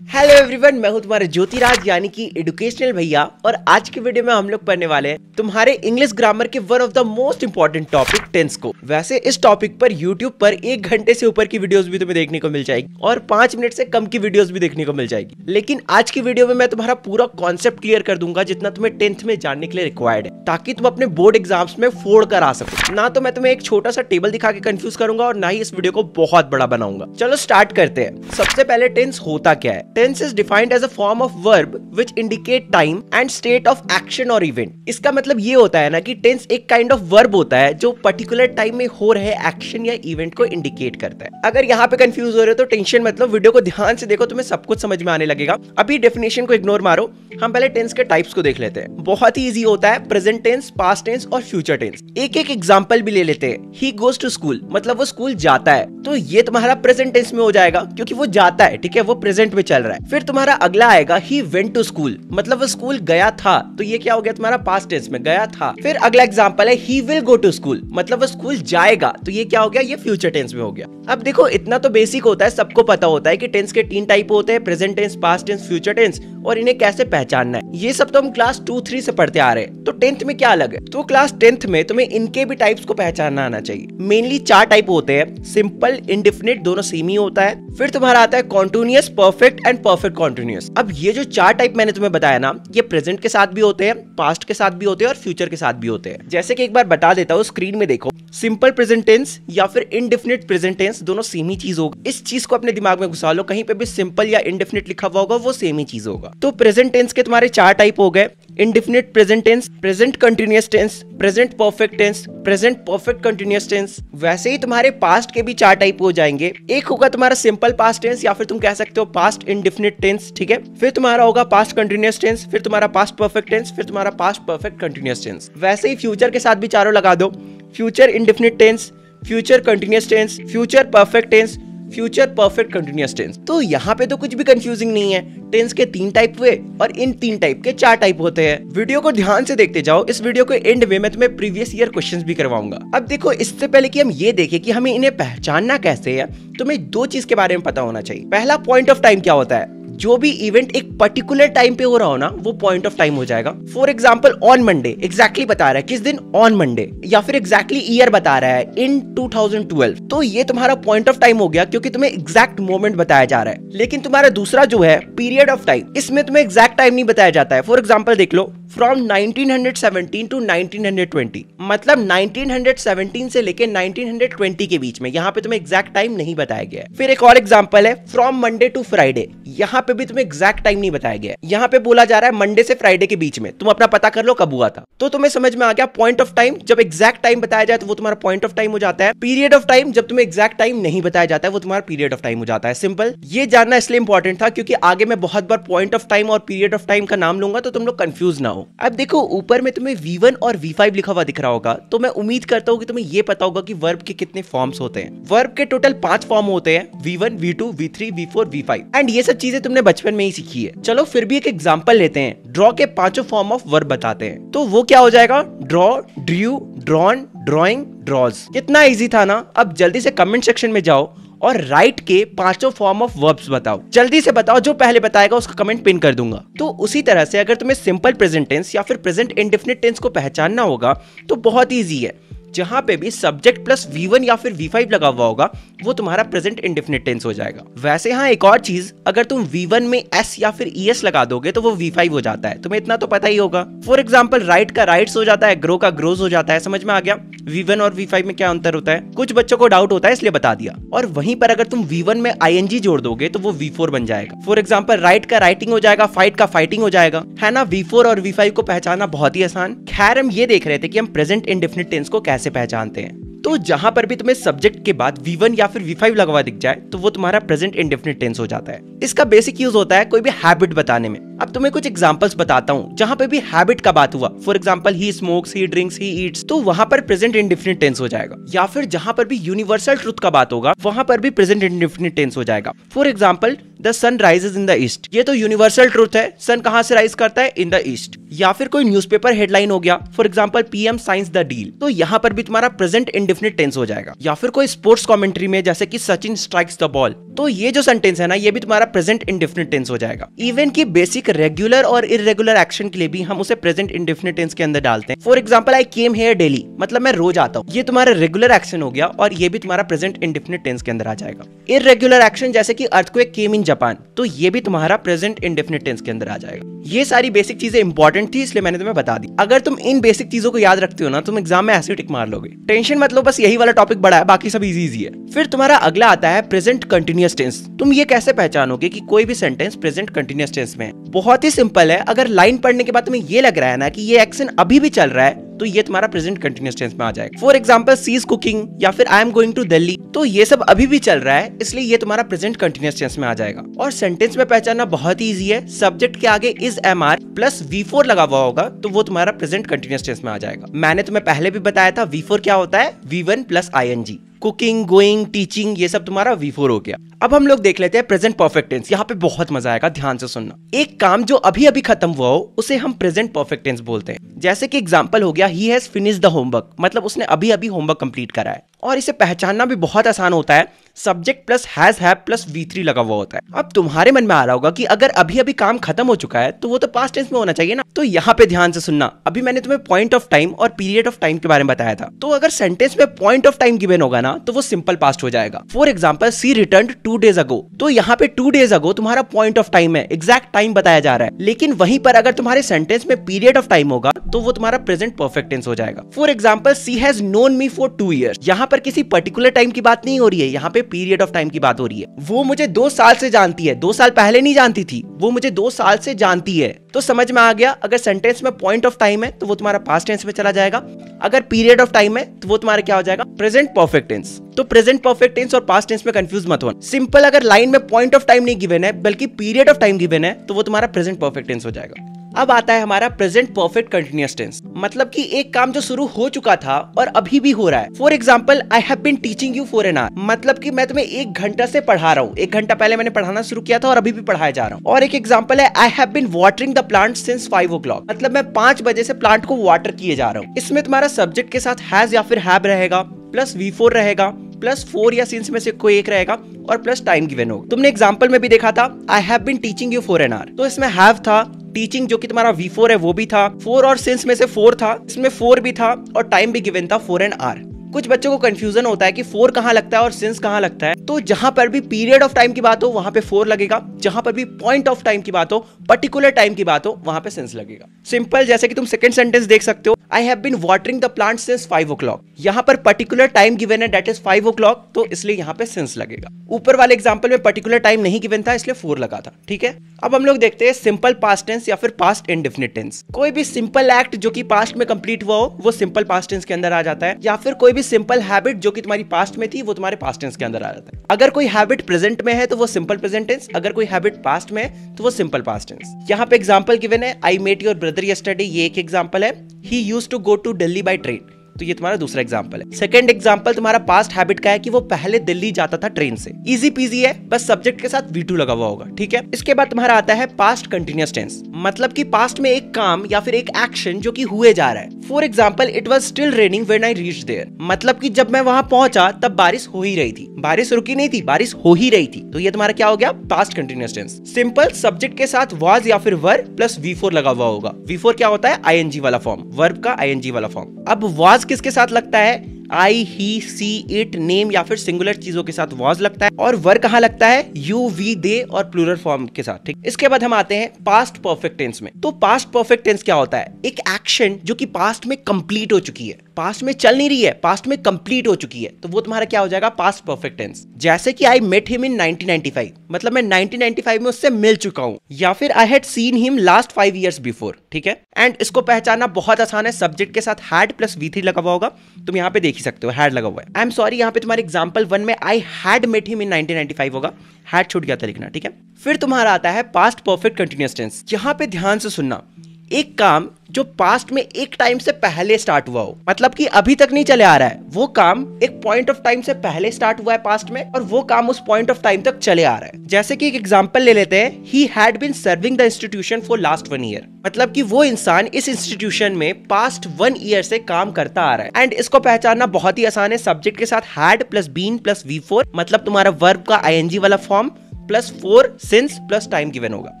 Hello everyone, मैं हूं तुम्हारे ज्योतिराज यानी कि एजुकेशनल भैया। और आज की वीडियो में हम लोग पढ़ने वाले हैं तुम्हारे इंग्लिश ग्रामर के one of the most important topic tense को। वैसे इस टॉपिक पर यूट्यूब पर 1 घंटे से ऊपर की वीडियोस भी तुम्हें देखने को मिल जाएगी और 5 मिनट से कम की वीडियोस भी देखने को मिल जाएगी। लेकिन आज की वीडियो में मैं तुम्हारा पूरा कॉन्सेप्ट क्लियर कर दूंगा जितना तुम्हें 10th में जानने के लिए रिक्वायर्ड है, ताकि तुम अपने बोर्ड एग्जाम्स में फोड़ कर आ सको। ना तो मैं तुम्हें एक छोटा सा टेबल दिखा के कंफ्यूज करूंगा और ना ही इस वीडियो को बहुत बड़ा बनाऊंगा। चलो स्टार्ट करते हैं। सबसे पहले टेंस होता क्या है? Tense is defined as a form of verb which indicate time and state of action or event। इसका मतलब ये होता है ना कि टेंस एक काइंड ऑफ वर्ब होता है जो पर्टिकुलर टाइम में हो रहे एक्शन या इवेंट को इंडिकेट करता है। अगर यहाँ पे कंफ्यूज हो रहे हो तो टेंशन मतलब वीडियो को ध्यान से देखो, तुम्हें सब कुछ समझ में आने लगेगा। अभी डेफिनेशन को इग्नोर मारो, हम पहले टेंस के टाइप्स को देख लेते हैं। बहुत ही इजी होता है, प्रेजेंट टेंस, पास्ट टेंस और फ्यूचर टेंस। एक एक एग्जांपल भी ले लेते हैं। ही गोज टू स्कूल मतलब वो स्कूल जाता है, तो ये तुम्हारा प्रेजेंट टेंस में हो जाएगा क्योंकि वो जाता है, ठीक है, वो प्रेजेंट में चल रहा है। फिर तुम्हारा अगला आएगा ही वेंट टू स्कूल मतलब वो स्कूल गया था, तो ये क्या हो गया तुम्हारा पास्ट टेंस में, गया था। फिर अगला एग्जांपल है he will go to school मतलब वो स्कूल जाएगा, तो ये क्या हो गया, ये फ्यूचर टेंस में हो गया। अब देखो इतना तो बेसिक होता है, सबको पता होता है कि टेंस के 3 टाइप होते हैं, present tense, past tense, future tense, और इन्हें कैसे पहचानना है ये सब तो हम क्लास 2-3 से पढ़ते आ रहे हैं। तो 10th में क्या अलग है? तो क्लास 10th में तुम्हें इनके भी टाइप्स को पहचानना आना चाहिए। मेनली 4 टाइप होते हैं, सिंपल, इंडेफिनिट, दोनों सेम ही होता है। फिर तुम्हारा आता है continuous, perfect and perfect continuous. अब ये जो 4 टाइप मैंने तुम्हें बताया ना, ये प्रेजेंट के साथ भी होते हैं, पास्ट के साथ भी होते हैं और फ्यूचर के साथ भी होते हैं। जैसे कि एक बार बता देता हूँ, स्क्रीन में देखो, सिंपल प्रेजेंट टेंस या फिर इंडेफिनिट प्रेजेंट टेंस, दोनों सेम ही चीज होगा। इस चीज को अपने दिमाग में घुसा लो, कहीं पे भी सिंपल या इंडेफिनिट लिखा हुआ होगा वो सेम ही चीज होगा। तो प्रेजेंट टेंस के तुम्हारे 4 टाइप हो गए, indefinite present tense, present continuous tense, present perfect tense, present perfect continuous tense. वैसे ही तुम्हारे पास्ट के भी 4 टाइप हो जाएंगे। एक होगा तुम्हारा सिंपल पास्ट टेंस या फिर तुम कह सकते हो पास्ट इंडेफिनिट टेंस, ठीक है। फिर तुम्हारा होगा पास्ट कंटिन्यूअस टेंस, फिर तुम्हारा पास्ट परफेक्ट टेंस, फिर तुम्हारा पास्ट परफेक्ट कंटिन्यूअस टेंस। वैसे ही फ्यूचर के साथ भी चारों लगा दो, future indefinite tense, future continuous tense, future perfect tense, future perfect continuous tense. तो यहाँ पे तो कुछ भी कंफ्यूजिंग नहीं है। टेंस के 3 टाइप हुए और इन 3 टाइप के 4 टाइप होते हैं। वीडियो को ध्यान से देखते जाओ, इस वीडियो के एंड में मैं तुम्हें प्रीवियस ईयर क्वेश्चंस भी करवाऊंगा। अब देखो, इससे पहले कि हम ये देखें कि हमें इन्हें पहचानना कैसे है, तुम्हें 2 चीज के बारे में पता होना चाहिए। पहला, पॉइंट ऑफ टाइम क्या होता है। जो भी इवेंट एक पर्टिकुलर टाइम पे हो रहा हो ना, वो पॉइंट ऑफ टाइम हो जाएगा। For example on Monday, exactly बता रहा है किस दिन, ऑन मंडे, या फिर एग्जैक्टली ईयर बता रहा है इन 2012, तो ये तुम्हारा पॉइंट ऑफ टाइम हो गया क्योंकि तुम्हें एग्जैक्ट मोमेंट बताया जा रहा है। लेकिन तुम्हारा दूसरा जो है पीरियड ऑफ टाइम, इसमें तुम्हें एग्जैक्ट टाइम नहीं बताया जाता है। फॉर एग्जाम्पल देख लो, फ्रॉम 1917 टू 1920 मतलब 1917 से लेके 1920 के बीच में, यहाँ पे तुम्हें एग्जैक्ट टाइम नहीं बताया गया है। फिर एक और एग्जांपल है फ्रॉम मंडे टू फ्राइडे, यहाँ पे भी तुम्हें एग्जैक्ट टाइम नहीं बताया गया है। यहाँ पे बोला जा रहा है मंडे से फ्राइडे के बीच में, तुम अपना पता कर लो कब हुआ था। तो तुम्हें समझ में आ गया, पॉइंट ऑफ टाइम जब एग्जैक्ट टाइम बताया जाए तो वो तुम्हारा पॉइंट ऑफ टाइम हो जाता है। पीरियड ऑफ टाइम जब तुम्हें एग्जैक्ट टाइम नहीं बताया जाता है वो तुम्हारा पीरियड ऑफ टाइम हो जाता है। सिंपल। ये जानना इसलिए इंपॉर्टेंट था क्योंकि आगे मैं बहुत बार पॉइंट ऑफ टाइम और पीरियड ऑफ टाइम का नाम लूंगा तो तुम लोग कंफ्यूज ना हो। अब देखो, ऊपर में तुम्हें V1 और V5 लिखा हुआ दिख रहा होगा, तो मैं उम्मीद करता हूँ कि तुम्हें ये पता होगा कि वर्ब के कितने फॉर्म्स होते हैं। वर्ब के टोटल 5 फॉर्म होते हैं, V1, V2, V3, V4, V5, and ये सब चीजें तुमने बचपन में ही सीखी है। चलो फिर भी एक एग्जांपल लेते हैं, ड्रॉ के 5 फॉर्म ऑफ वर्ब बताते हैं। तो वो क्या हो जाएगा, draw, drew, drawn, drawing, draws. कितना इजी था ना। अब जल्दी से कमेंट सेक्शन में जाओ और राइट के 5 फॉर्म ऑफ वर्ब्स बताओ। जल्दी से बताओ, जो पहले बताएगा उसका कमेंट पिन कर दूंगा। तो उसी तरह से अगर तुम्हें सिंपल प्रेजेंट टेंस या फिर प्रेजेंट इंडेफिनिट टेंस को पहचानना होगा तो बहुत इजी है। जहां पे भी सब्जेक्ट प्लस V1 या फिर V5 लगा हुआ होगा वो तुम्हारा प्रेजेंट इंडेफिनिट टेंस हो जाएगा। वैसे हाँ, एक और चीज, अगर तुम V1 में S या फिर ES लगा दोगे तो वो V5 हो जाता है, तुम्हें इतना तो पता ही होगा। फॉर एग्जाम्पल, राइट का राइट्स हो जाता है, ग्रो का ग्रोज हो जाता है। समझ में आ गया V1 और V5 में क्या अंतर होता है? कुछ बच्चों को डाउट होता है इसलिए बता दिया। और वहीं पर अगर तुम V1 में ING जोड़ दोगे तो वो V4 बन जाएगा। फॉर एग्जाम्पल, राइट का राइटिंग हो जाएगा, फाइट का फाइटिंग हो जाएगा, है ना। V4 और V5 को पहचानना बहुत ही आसान। खैर, हम ये देख रहे थे कि हम प्रेजेंट इंडेफिनिट टेंस को कैसे पहचानते हैं। तो जहां पर भी तुम्हें सब्जेक्ट के बाद V1 या फिर V5 लगा हुआ दिख जाए तो वो तुम्हारा प्रेजेंट इंडेफिनिट टेंस हो जाता है। इसका बेसिक यूज होता है कोई भी हैबिट बताने में। अब तुम्हें कुछ एग्जांपल्स बताता हूं जहां पे भी हैबिट का बात हुआ। For example, he smokes, he drinks, he eats, तो वहां पर प्रेजेंट इंडेफिनिट टेंस हो जाएगा। या फिर जहां पर भी यूनिवर्सल ट्रुथ का बात होगा वहां पर भी प्रेजेंट इंडेफिनिट टेंस हो जाएगा। For example, the sun rises in the east, ये तो यूनिवर्सल ट्रुथ है, सन कहां से राइज करता है, इन द ईस्ट। या फिर कोई न्यूज़पेपर हेडलाइन हो गया, for example PM science the deal, तो यहाँ पर भी तुम्हारा प्रेजेंट इंडेफिनिट टेंस हो जाएगा। या फिर कोई स्पोर्ट्स कमेंट्री में जैसे कि सचिन स्ट्राइक्स द बॉल, तो ये जो सेंटेंस है ना, ये भी तुम्हारा प्रेजेंट इंडेफिनिट टेंस हो जाएगा। इवन की बेसिक रेगुलर और इरेगुलर एक्शन के लिए भी हम उसे प्रेजेंट इंडेफिनिट टेंस के अंदर डालते हैं। For example I came here daily, मतलब मैं रोज आता हूँ, ये तुम्हारा रेगुलर एक्शन हो गया और ये भी तुम्हारा प्रेजेंट इंडेफिनिट टेंस के अंदर आ जाएगा। इरेगुलर एक्शन जैसे कि अर्थक्वेक केम इन जापान, तो ये भी तुम्हारा प्रेजेंट इंडेफिनिट टेंस के अंदर आ जाएगा। ये सारी बेसिक चीजें इंपॉर्टेंट थी, इसलिए मैंने तुम्हें बता दी। अगर तुम इन बेसिक चीजों को याद रखते हो ना, तुम एग्जाम में ऐसे टिक मार लोगे। टेंशन मत लो, बस यही वाला टॉपिक बड़ा है, बाकी सब इजी है। फिर तुम्हारा अगला आता है प्रेजेंट कंटिन्यूअस टेंस। तुम ये कैसे पहचानोगे कि कोई भी सेंटेंस प्रेजेंट कंटिन्यूअस टेंस में है? बहुत ही सिंपल है। अगर लाइन पढ़ने के बाद तुम्हें ये लग रहा है ना कि ये एक्शन अभी भी चल रहा है, तो ये तुम्हारा प्रेजेंट कंटिन्यूअस टेंस में आ जाएगा। For example she is cooking या फिर I am going to Delhi, तो ये सब अभी भी चल रहा है, इसलिए ये तुम्हारा प्रेजेंट कंटिन्यूअस टेंस में आ जाएगा। और सेंटेंस में पहचानना बहुत ही इजी है। सब्जेक्ट के आगे इज एमआर प्लस V4 लगा हुआ होगा, तो वो तुम्हारा प्रेजेंट कंटिन्यूअस टेंस में आ जाएगा। मैंने तुम्हें पहले भी बताया था V4 क्या होता है, V1 plus ING। Cooking, going, teaching, ये सब तुम्हारा V4 हो गया। अब हम लोग देख लेते हैं प्रेजेंट परफेक्ट टेंस। यहाँ पे बहुत मजा आएगा, ध्यान से सुनना। एक काम जो अभी अभी खत्म हुआ हो उसे हम प्रेजेंट परफेक्ट टेंस बोलते हैं। जैसे कि एग्जांपल हो गया he has finished the homework, मतलब उसने अभी अभी होमवर्क कंप्लीट करा है। और इसे पहचानना भी बहुत आसान होता है। Subject plus has have plus V3 लगा हुआ होता है। अब तुम्हारे मन में आ रहा होगा कि अगर अभी अभी काम खत्म हो चुका है तो वो तो पास्ट टेंस में होना चाहिए ना। तो यहाँ पे ध्यान से सुनना। अभी मैंने तुम्हें पॉइंट ऑफ टाइम और पीरियड ऑफ टाइम के बारे में बताया था। तो अगर सेंटेंस में पॉइंट ऑफ टाइम गिवन होगा ना, तो वो सिंपल पास्ट हो जाएगा। For example she returned 2 days ago, तो यहाँ पे 2 days ago तुम्हारा पॉइंट ऑफ टाइम है, एग्जैक्ट टाइम बताया जा रहा है। लेकिन वहीं पर अगर तुम्हारे सेंटेंस में पीरियड ऑफ टाइम होगा तो वो तुम्हारा प्रेजेंट परफेक्ट टेंस हो जाएगा। For example she has known me for 2 years, यहाँ पर किसी पर्टिकुलर टाइम की बात नहीं हो रही है, यहाँ पे पीरियड ऑफ टाइम की बात हो रही है। वो मुझे 2 साल से जानती है, 2 साल पहले नहीं जानती थी, वो मुझे 2 साल से जानती है। तो समझ में आ गया, अगर सेंटेंस में पॉइंट ऑफ टाइम है तो वो तुम्हारा पास्ट टेंस में चला जाएगा। अगर पीरियड ऑफ टाइम है तो वो तुम्हारा क्या हो जाएगा, प्रेजेंट परफेक्ट टेंस। तो प्रेजेंट परफेक्ट टेंस और पास्ट टेंस में कंफ्यूज मत होना। सिंपल, अगर लाइन में पॉइंट ऑफ टाइम नहीं गिवन है बल्कि पीरियड ऑफ टाइम गिवन है तो वो तुम्हारा प्रेजेंट परफेक्ट टेंस हो जाएगा। अब आता है हमारा प्रेजेंट परफेक्ट कंटिन्यूअस टेंस, मतलब कि एक काम जो शुरू हो चुका था और अभी भी हो रहा है। For example I have been teaching you for an hour, मतलब कि मैं तुम्हें 1 घंटा से पढ़ा रहा हूँ। 1 घंटा पहले मैंने पढ़ाना शुरू किया था और अभी भी पढ़ाया जा रहा हूँ। और एक एग्जांपल है I have been watering the plant since 5 o'clock, मतलब मैं 5 बजे से प्लांट को वाटर किए जा रहा हूँ। इसमें तुम्हारा सब्जेक्ट के साथ हैज या फिर हैव रहेगा, प्लस V4 रहेगा, प्लस 4 या सिंस में से कोई एक रहेगा और प्लस टाइम गिवन होगा। तुमने एग्जांपल में भी देखा था I have been teaching you for an hour, तो इसमें हैव था, टीचिंग जो कि तुम्हारा V4 है वो भी था, 4 और सिंस में से 4 था, इसमें 4 भी था और टाइम भी गिवन था 4 and hour। कुछ बच्चों को कंफ्यूजन होता है कि 4 कहाँ लगता है और सिंस कहाँ लगता है। तो जहां पर भी पीरियड ऑफ टाइम की बात हो वहां पे 4 लगेगा, जहां पर भी पॉइंट ऑफ टाइम की बात हो, पर्टिकुलर टाइम की बात हो, वहां पे सिंस लगेगा। सिंपल, जैसे कि तुम सेकंड सेंटेंस देख सकते हो, I have been watering the plant since 5 o'clock, यहाँ पर पर्टिकुलर टाइम गिवन है, दैट इज 5 o'clock, तो इसलिए यहाँ पे सिंस लगेगा। ऊपर वाले एग्जांपल में पर्टिकुलर टाइम नहीं गिवन था, इसलिए 4 लगा था। ठीक है, अब हम लोग देखते हैं सिंपल पास्ट टेंस या फिर पास्ट इंडेफिनिट टेंस। कोई भी सिंपल एक्ट जो कि पास्ट में कंप्लीट हुआ हो वो सिंपल पास्ट टेंस के अंदर आ जाता है, या फिर कोई भी सिंपल हैबिट जो कि तुम्हारी पास्ट में थी वो तुम्हारे पास्ट टेंस के अंदर आ जाता है। अगर कोई हैबिट प्रेजेंट में है तो वो सिंपल प्रेजेंट टेंस, अगर कोई हैबिट पास्ट में है तो वो सिंपल पास्ट टेंस। यहाँ पे एग्जांपल गिवन है I met your brother yesterday, ये एक एग्जांपल है। He used to go to Delhi by train, तो ये तुम्हारा दूसरा एग्जांपल है। सेकंड एग्जांपल तुम्हारा पास्ट हैबिट का है कि वो पहले दिल्ली जाता था ट्रेन से। इजी पीजी है, बस सब्जेक्ट के साथ V2 लगा हुआ होगा। ठीक है, इसके बाद तुम्हारा आता है पास्ट कंटिन्यूअस टेंस, मतलब कि पास्ट में एक काम या फिर एक एक्शन जो कि हुए जा रहा है। For example it was still raining when I reached there, मतलब कि जब मैं वहां पहुंचा तब बारिश हो ही रही थी, बारिश रुकी नहीं थी, बारिश हो ही रही थी। तो ये तुम्हारा क्या हो गया, past continuous tense. Simple, subject के साथ वाज या फिर वर प्लस V4 लगा हुआ होगा। V4 क्या होता है, ING वाला फॉर्म, वर्ब का ING वाला फॉर्म। अब वाज किसके साथ लगता है, आई, ही, सी, इट, नेम या फिर सिंगुलर चीजों के साथ वाज लगता है। और वर कहाँ लगता है, यू, वी, दे और प्लूरल फॉर्म के साथ। ठीक, इसके बाद हम आते हैं पास्ट परफेक्ट टेंस में। तो पास्ट परफेक्ट टेंस क्या होता है, एक एक्शन जो कि पास्ट में कंप्लीट हो चुकी है, पास्ट में चल नहीं रही है, पास्ट में कंप्लीट हो चुकी है, तो वो तुम्हारा क्या हो जाएगा, पास्ट परफेक्ट टेंस। जैसे कि आई मेट हिम इन 1995, मतलब मैं 1995 में उससे मिल चुका हूं, या फिर I had seen him last 5 years before. ठीक है, एंड इसको पहचानना बहुत आसान है, सब्जेक्ट के साथ हैड प्लस V3 लगा हुआ होगा, तुम यहाँ पे देख ही सकते हो हैड लगा हुआ है। आई एम सॉरी, यहाँ पे तुम्हारे एग्जांपल 1 में I had met him in 1995 होगा, हैड छूट गया था लिखना। ठीक है, फिर तुम्हारा आता है पास्ट परफेक्ट कंटिन्यूअस टेंस। यहाँ पे ध्यान से सुनना, एक काम जो पास्ट में एक टाइम से पहले स्टार्ट हुआ हो, मतलब कि अभी तक नहीं चले आ रहा है, वो काम एक पॉइंट ऑफ टाइम से पहले स्टार्ट हुआ है पास्ट में, और वो काम उस पॉइंट ऑफ टाइम तक चले आ रहा है। जैसे कि एक एग्जांपल ले लेते हैं, he had been serving the institution for last 1 year, मतलब कि वो इंसान इस इंस्टीट्यूशन में पास्ट 1 ईयर से काम करता आ रहा है। एंड इसको पहचानना बहुत ही आसान है, सब्जेक्ट के साथ had plus been plus V4, मतलब तुम्हारा वर्ब का ING वाला form plus 4 since plus time given होगा।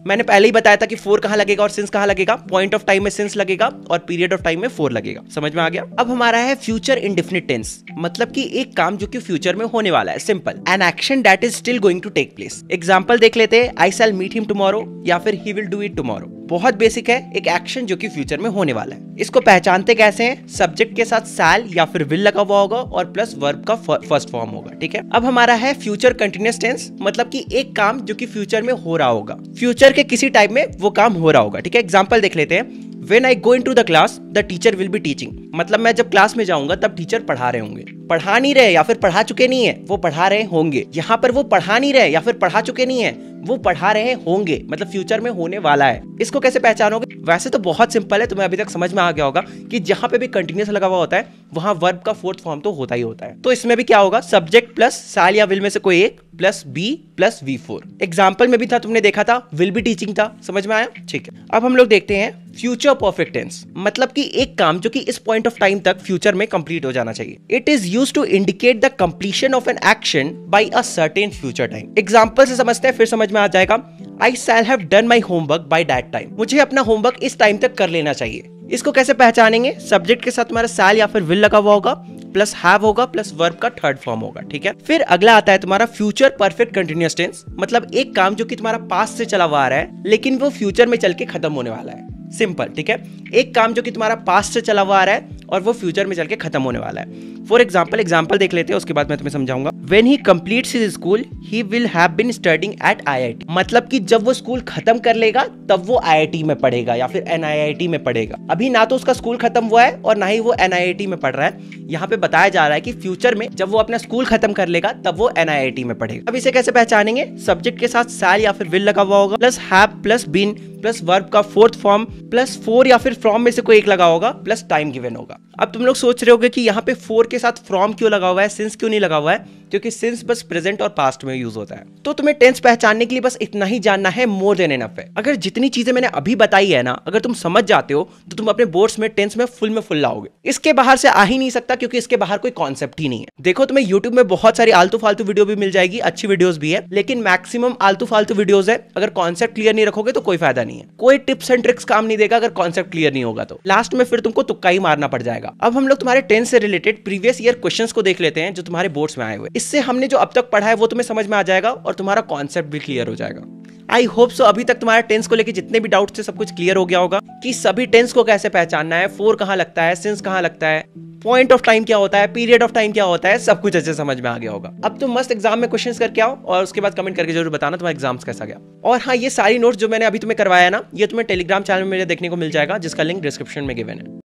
मैंने पहले ही बताया था कि 4 कहां लगेगा और सिंस कहां लगेगा, पॉइंट ऑफ टाइम में सिंस लगेगा और पीरियड ऑफ टाइम में 4 लगेगा। समझ में आ गया। अब हमारा है फ्यूचर इंडेफिनिट टेंस, मतलब कि एक काम जो कि फ्यूचर में होने वाला है। Simple, an action that is still going to take place. Example देख लेते हैं, I shall meet him tomorrow या फिर he will do it tomorrow. बहुत बेसिक है, एक एक्शन जो कि फ्यूचर में होने वाला है। इसको पहचानते कैसे हैं, सब्जेक्ट के साथ शैल या फिर विल लगा हुआ होगा और प्लस वर्ब का फर्स्ट फॉर्म होगा। ठीक है। अब हमारा है फ्यूचर कंटिन्यूअस टेंस, मतलब कि एक काम जो कि फ्यूचर में हो रहा होगा, फ्यूचर के किसी टाइम में वो काम हो रहा होगा। ठीक है। एग्जांपल देख लेते हैं, When I go into the class, the teacher will be teaching, मतलब मैं जब क्लास में जाऊंगा तब टीचर पढ़ा रहे होंगे। पढ़ा नहीं रहे या फिर पढ़ा चुके नहीं है, वो पढ़ा रहे होंगे। यहाँ पर वो पढ़ा नहीं रहे या फिर पढ़ा चुके नहीं है, वो पढ़ा रहे होंगे, मतलब फ्यूचर में होने वाला है। इसको कैसे पहचानोगे? वैसे तो बहुत सिंपल है, तुम्हें अभी तक समझ में आ गया होगा कि जहां पे भी कंटिन्यूअस लगा हुआ होता है वहां वर्ब का फोर्थ फॉर्म तो होता ही होता है। तो इसमें भी क्या होगा, सब्जेक्ट प्लस शैल या विल में से कोई एक plus B plus V4। Example में भी था, तुमने देखा था, विल बी टीचिंग था। समझ में आया? ठीक है। अब हम लोग देखते हैं फ्यूचर परफेक्ट टेंस, मतलब कि एक काम जो कि इस पॉइंट ऑफ टाइम तक फ्यूचर में कंप्लीट हो जाना चाहिए। It is used to indicate the completion of an action by a certain future time. Example से समझते हैं, फिर समझ में आ जाएगा। I shall have done my homework by that time, मुझे अपना होमवर्क इस टाइम तक कर लेना चाहिए। इसको कैसे पहचानेंगे, सब्जेक्ट के साथ तुम्हारा शैल या फिर विल लगा हुआ होगा, प्लस हैव होगा, प्लस वर्ब का थर्ड फॉर्म होगा। ठीक है। फिर अगला आता है तुम्हारा फ्यूचर परफेक्ट कंटिन्यूअस टेंस, मतलब एक काम जो कि तुम्हारा पास्ट से चला हुआ आ रहा है लेकिन वो फ्यूचर में चल के खत्म होने वाला है। सिंपल। ठीक है। एक काम जो कि तुम्हारा पास्ट से चला हुआ आ रहा है और वो फ्यूचर में चल के खत्म होने वाला है। फॉर एग्जाम्पल देख लेते हैं, उसके बाद मैं तुम्हें समझाऊंगा। When he completes his school, he will have been studying at IIT, मतलब कि जब वो स्कूल खत्म कर लेगा तब वो IIT में पढ़ेगा या फिर NIIT में पढ़ेगा। अभी ना तो उसका स्कूल खत्म हुआ है और ना ही वो NIIT में पढ़ रहा है। यहाँ पे बताया जा रहा है कि फ्यूचर में जब वो अपना स्कूल खत्म कर लेगा तब वो NIIT में पढ़ेगा। अब इसे कैसे पहचानेंगे, सब्जेक्ट के साथ शैल या फिर विल लगा हुआ होगा, plus have plus been plus verb का फोर्थ फॉर्म प्लस 4 या फिर फ्रॉम में से कोई एक लगा होगा, प्लस टाइम गिवन होगा। अब तुम लोग सोच रहे होगे कि यहाँ पे 4 के साथ फ्रॉम क्यों लगा हुआ है, सिंस क्यों नहीं लगा हुआ है, क्योंकि सिंस बस प्रेजेंट और पास्ट में यूज होता है। तो तुम्हें टेंस पहचानने के लिए बस इतना ही जानना है, मोर देन एनफ है। अगर जितनी चीजें मैंने अभी बताई है ना, अगर तुम समझ जाते हो तो तुम अपने बोर्ड्स में टेंस में फुल लाओगे। इसके बाहर से आ ही नहीं सकता, क्योंकि इसके बाहर कोई कॉन्सेप्ट ही नहीं है। देखो, तुम्हें यूट्यूब में बहुत सारी आलतू फालतू वीडियो भी मिल जाएगी, अच्छी वीडियोस भी है, लेकिन मैक्सिमम आलतू फालतू वीडियोस है। अगर कॉन्सेप्ट क्लियर नहीं रखोगे तो कोई फायदा नहीं है। कोई टिप्स एंड ट्रिक्स काम नहीं देगा अगर कॉन्सेप्ट क्लियर नहीं होगा तो लास्ट में फिर तुमको तुक्का ही मारना पड़ जाएगा। अब हम लोग तुम्हारे टेंस से रिलेटेड प्रीवियस ईयर क्वेश्चंस को देख लेते हैं जो तुम्हारे बोर्ड्स में आए हुए। इससे हमने जो अब तक पढ़ा है वो तुम्हें समझ में आ जाएगा और तुम्हारा कॉन्सेप्ट भी क्लियर हो जाएगा। आई होप सो अभी तक तुम्हारा टेंस को लेकर जितने भी डाउट्स थे सब कुछ क्लियर हो गया होगा कि सभी टेंस को कैसे पहचानना है, 4 कहां लगता है, सिंस कहां लगता है, पॉइंट ऑफ टाइम क्या होता है, पीरियड ऑफ टाइम क्या होता है, सब कुछ अच्छे समझ में आ गया होगा। अब तुम मस्त एग्जाम में क्वेश्चंस करके आओ और उसके बाद कमेंट करके जरूर बताना तुम्हारा एग्जाम्स कैसा गया। और हाँ, ये सारी नोट्स जो मैंने अभी तुम्हें करवाया ना, ये तुम्हें टेलीग्राम चैनल में देखने को मिल जाएगा, जिसका लिंक डिस्क्रिप्शन में गिवन है।